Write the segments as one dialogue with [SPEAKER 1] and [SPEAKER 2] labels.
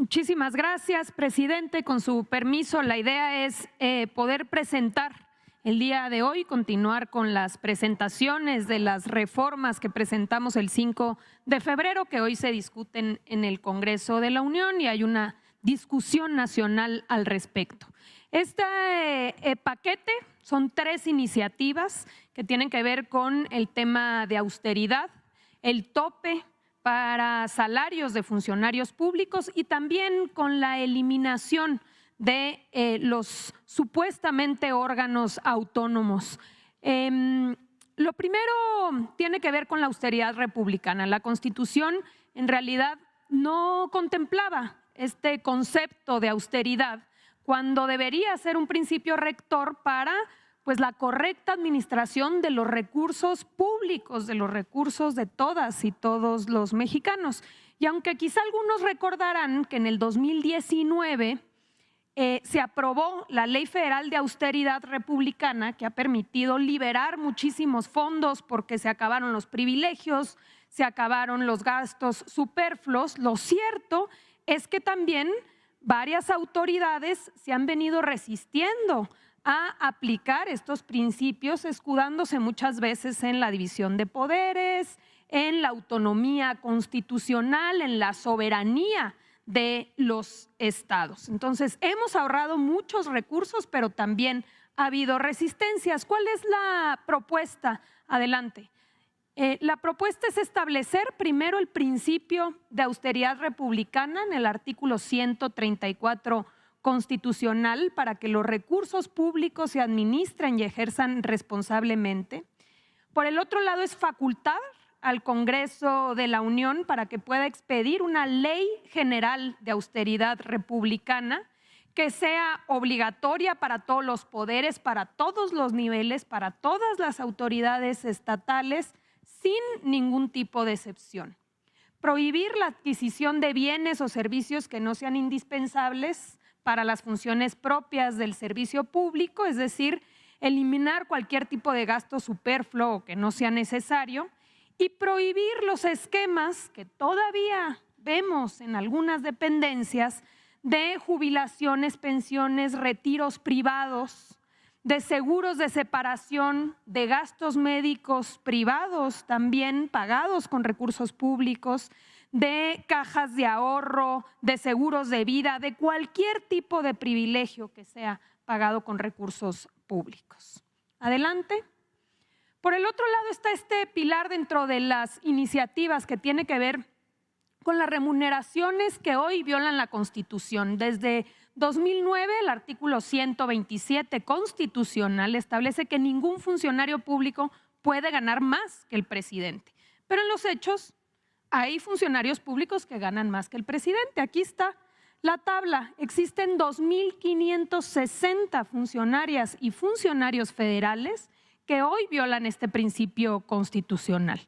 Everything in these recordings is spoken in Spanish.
[SPEAKER 1] Muchísimas gracias, presidente. Con su permiso, la idea es poder presentar el día de hoy, continuar con las presentaciones de las reformas que presentamos el 5 de febrero, que hoy se discuten en el Congreso de la Unión y hay una discusión nacional al respecto. Este paquete son 3 iniciativas que tienen que ver con el tema de austeridad, el tope para salarios de funcionarios públicos y también con la eliminación de los supuestamente órganos autónomos. Lo primero tiene que ver con la austeridad republicana. La Constitución en realidad no contemplaba este concepto de austeridad cuando debería ser un principio rector para la correcta administración de los recursos públicos, de los recursos de todas y todos los mexicanos. Y aunque quizá algunos recordarán que en el 2019 se aprobó la Ley Federal de Austeridad Republicana, que ha permitido liberar muchísimos fondos porque se acabaron los privilegios, se acabaron los gastos superfluos. Lo cierto es que también varias autoridades se han venido resistiendo a aplicar estos principios, escudándose muchas veces en la división de poderes, en la autonomía constitucional, en la soberanía de los estados. Entonces, hemos ahorrado muchos recursos, pero también ha habido resistencias. ¿Cuál es la propuesta? Adelante. La propuesta es establecer primero el principio de austeridad republicana en el artículo 134 constitucional para que los recursos públicos se administren y ejerzan responsablemente. Por el otro lado, es facultar al Congreso de la Unión para que pueda expedir una ley general de austeridad republicana que sea obligatoria para todos los poderes, para todos los niveles, para todas las autoridades estatales, sin ningún tipo de excepción. Prohibir la adquisición de bienes o servicios que no sean indispensables para las funciones propias del servicio público, es decir, eliminar cualquier tipo de gasto superfluo que no sea necesario, y prohibir los esquemas que todavía vemos en algunas dependencias de jubilaciones, pensiones, retiros privados, de seguros de separación, de gastos médicos privados también pagados con recursos públicos, de cajas de ahorro, de seguros de vida, de cualquier tipo de privilegio que sea pagado con recursos públicos. Adelante. Por el otro lado está este pilar dentro de las iniciativas que tiene que ver con las remuneraciones que hoy violan la Constitución. Desde 2009, el artículo 127 constitucional establece que ningún funcionario público puede ganar más que el presidente. Pero en los hechos hay funcionarios públicos que ganan más que el presidente. Aquí está la tabla. Existen 2.560 funcionarias y funcionarios federales que hoy violan este principio constitucional.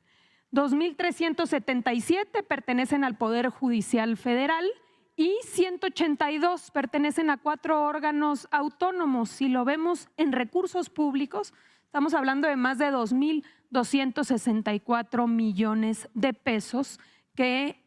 [SPEAKER 1] 2.377 pertenecen al Poder Judicial Federal y 182 pertenecen a 4 órganos autónomos. Si lo vemos en recursos públicos, estamos hablando de más de 2.264 millones de pesos que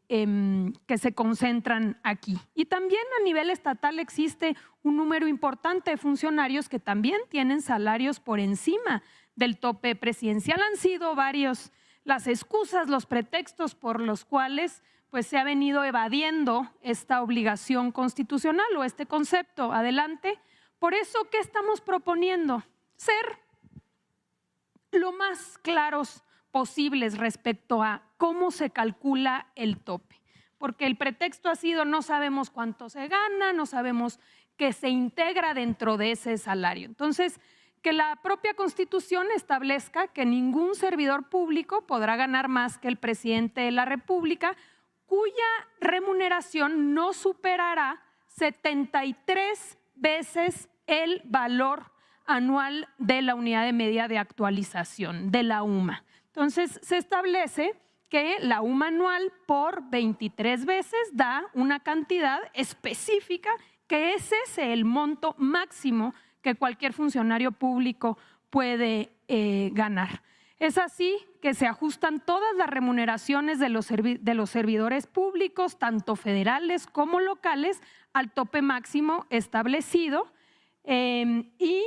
[SPEAKER 1] se concentran aquí. Y también a nivel estatal existe un número importante de funcionarios que también tienen salarios por encima del tope presidencial. Han sido varios las excusas, los pretextos por los cuales se ha venido evadiendo esta obligación constitucional o este concepto. Adelante. Por eso, ¿qué estamos proponiendo? Ser lo más claros posibles respecto a cómo se calcula el tope. Porque el pretexto ha sido no sabemos cuánto se gana, no sabemos qué se integra dentro de ese salario. Entonces, que la propia Constitución establezca que ningún servidor público podrá ganar más que el presidente de la República, cuya remuneración no superará 73 veces el valor anual de la unidad de medida de actualización, de la UMA. Entonces, se establece que la UMA anual por 23 veces da una cantidad específica, que es ese el monto máximo que cualquier funcionario público puede ganar. Es así que se ajustan todas las remuneraciones de los servidores públicos, tanto federales como locales, al tope máximo establecido. Y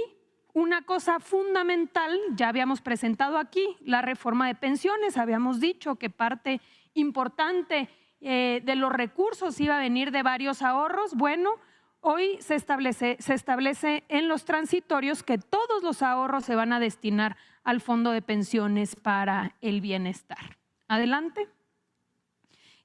[SPEAKER 1] una cosa fundamental, ya habíamos presentado aquí, la reforma de pensiones. Habíamos dicho que parte importante de los recursos iba a venir de varios ahorros. Bueno, hoy se establece en los transitorios que todos los ahorros se van a destinar al Fondo de Pensiones para el Bienestar. Adelante.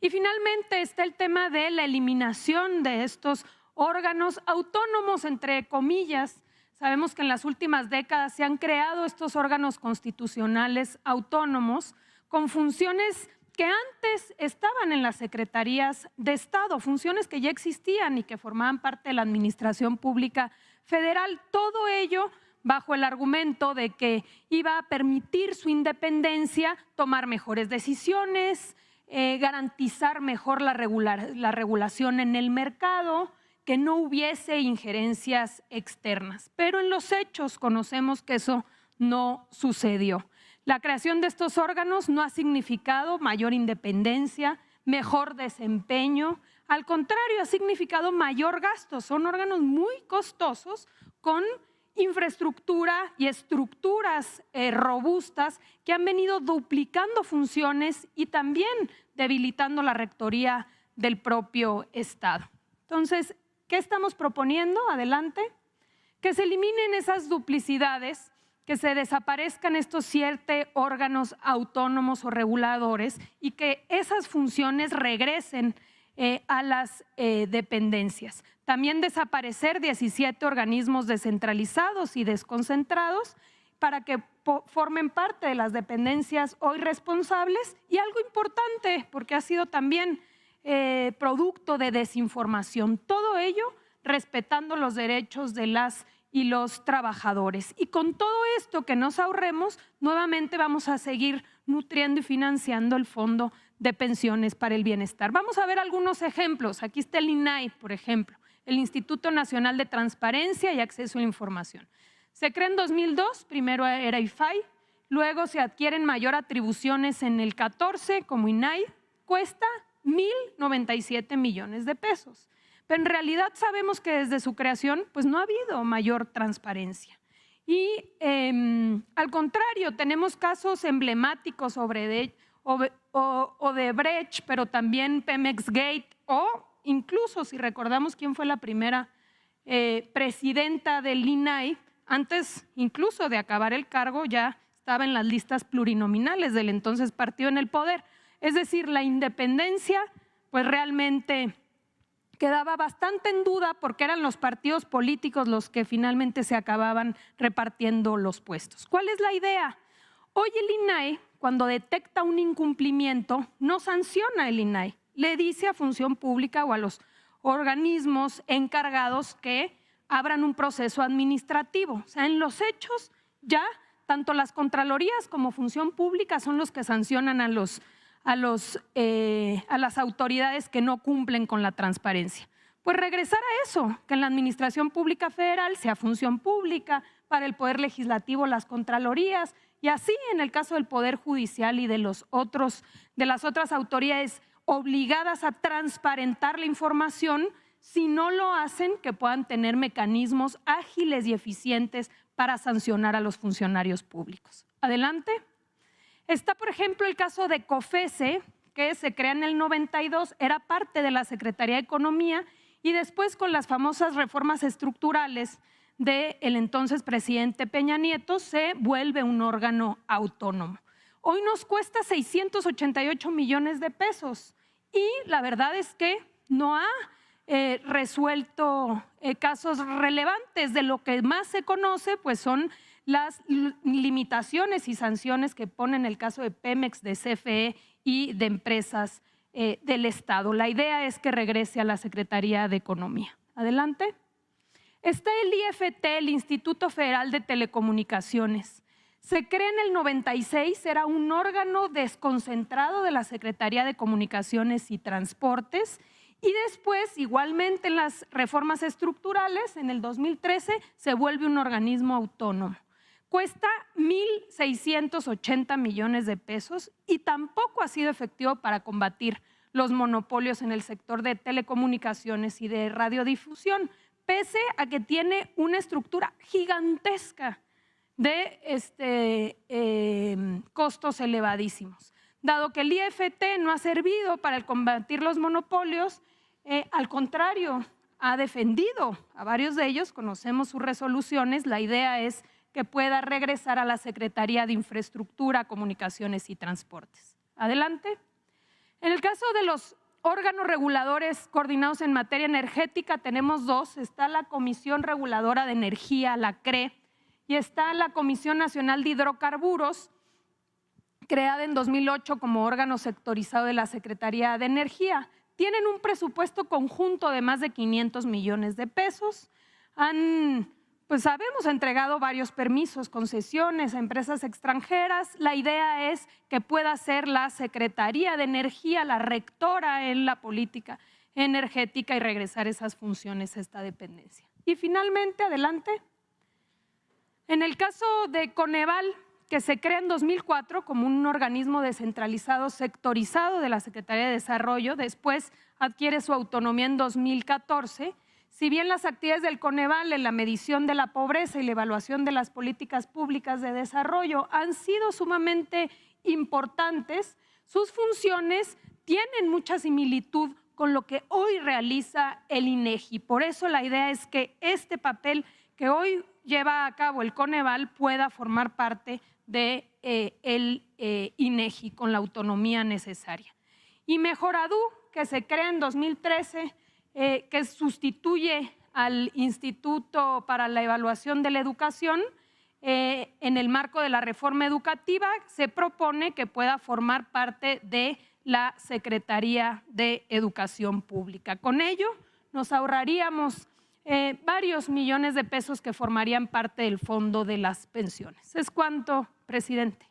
[SPEAKER 1] Y finalmente está el tema de la eliminación de estos órganos autónomos, entre comillas. Sabemos que en las últimas décadas se han creado estos órganos constitucionales autónomos con funciones que antes estaban en las secretarías de Estado, funciones que ya existían y que formaban parte de la administración pública federal. Todo ello bajo el argumento de que iba a permitir su independencia, tomar mejores decisiones, garantizar mejor la regulación en el mercado, que no hubiese injerencias externas. Pero en los hechos conocemos que eso no sucedió. La creación de estos órganos no ha significado mayor independencia, mejor desempeño. Al contrario, ha significado mayor gasto. Son órganos muy costosos con infraestructura y estructuras robustas que han venido duplicando funciones y también debilitando la rectoría del propio Estado. Entonces, ¿qué estamos proponiendo? Adelante. Que se eliminen esas duplicidades, que se desaparezcan estos 7 órganos autónomos o reguladores y que esas funciones regresen a las dependencias. También desaparecer 17 organismos descentralizados y desconcentrados para que formen parte de las dependencias hoy responsables. Y algo importante, porque ha sido también producto de desinformación, todo ello respetando los derechos de las y los trabajadores. Y con todo esto que nos ahorremos, nuevamente vamos a seguir nutriendo y financiando el Fondo de Pensiones para el Bienestar. Vamos a ver algunos ejemplos. Aquí está el INAI, por ejemplo, el Instituto Nacional de Transparencia y Acceso a la Información. Se crea en 2002, primero era IFAI, luego se adquieren mayor atribuciones en el 14 como INAI, cuesta 1,097 millones de pesos. Pero en realidad sabemos que desde su creación pues no ha habido mayor transparencia. Y al contrario, tenemos casos emblemáticos sobre Odebrecht, pero también Pemex Gate, o incluso si recordamos quién fue la primera presidenta del INAI, antes incluso de acabar el cargo ya estaba en las listas plurinominales del entonces partido en el poder. Es decir, la independencia pues realmente quedaba bastante en duda porque eran los partidos políticos los que finalmente se acababan repartiendo los puestos. ¿Cuál es la idea? Hoy el INAI, cuando detecta un incumplimiento, no sanciona el INAI, le dice a Función Pública o a los organismos encargados que abran un proceso administrativo. O sea, en los hechos ya tanto las Contralorías como Función Pública son los que sancionan a las autoridades que no cumplen con la transparencia. Pues regresar a eso, que en la Administración Pública Federal sea Función Pública, para el Poder Legislativo las Contralorías, y así en el caso del Poder Judicial y de las otras autoridades obligadas a transparentar la información, si no lo hacen, que puedan tener mecanismos ágiles y eficientes para sancionar a los funcionarios públicos. Adelante. Está, por ejemplo, el caso de COFESE, que se crea en el 92, era parte de la Secretaría de Economía y después con las famosas reformas estructurales del entonces presidente Peña Nieto se vuelve un órgano autónomo. Hoy nos cuesta 688 millones de pesos y la verdad es que no ha resuelto casos relevantes. De lo que más se conoce pues son las limitaciones y sanciones que pone en el caso de Pemex, de CFE y de empresas del Estado. La idea es que regrese a la Secretaría de Economía. Adelante. Está el IFT, el Instituto Federal de Telecomunicaciones. Se crea en el 96, era un órgano desconcentrado de la Secretaría de Comunicaciones y Transportes. Y después, igualmente en las reformas estructurales, en el 2013, se vuelve un organismo autónomo. cuesta 1.680 millones de pesos y tampoco ha sido efectivo para combatir los monopolios en el sector de telecomunicaciones y de radiodifusión, pese a que tiene una estructura gigantesca de costos elevadísimos. Dado que el IFT no ha servido para combatir los monopolios, al contrario, ha defendido a varios de ellos, conocemos sus resoluciones, la idea es que pueda regresar a la Secretaría de Infraestructura, Comunicaciones y Transportes. Adelante. En el caso de los órganos reguladores coordinados en materia energética, tenemos dos. Está la Comisión Reguladora de Energía, la CRE, y está la Comisión Nacional de Hidrocarburos, creada en 2008 como órgano sectorizado de la Secretaría de Energía. Tienen un presupuesto conjunto de más de 500 millones de pesos. Habemos entregado varios permisos, concesiones a empresas extranjeras. La idea es que pueda ser la Secretaría de Energía la rectora en la política energética y regresar esas funciones a esta dependencia. Y finalmente, adelante. En el caso de Coneval, que se crea en 2004 como un organismo descentralizado sectorizado de la Secretaría de Desarrollo, después adquiere su autonomía en 2014. Si bien las actividades del Coneval en la medición de la pobreza y la evaluación de las políticas públicas de desarrollo han sido sumamente importantes, sus funciones tienen mucha similitud con lo que hoy realiza el INEGI. Por eso la idea es que este papel que hoy lleva a cabo el Coneval pueda formar parte de el INEGI con la autonomía necesaria. Y Mejoradú, que se crea en 2013, que sustituye al Instituto para la Evaluación de la Educación, en el marco de la reforma educativa, se propone que pueda formar parte de la Secretaría de Educación Pública. Con ello, nos ahorraríamos varios millones de pesos que formarían parte del fondo de las pensiones. Es cuanto, presidente.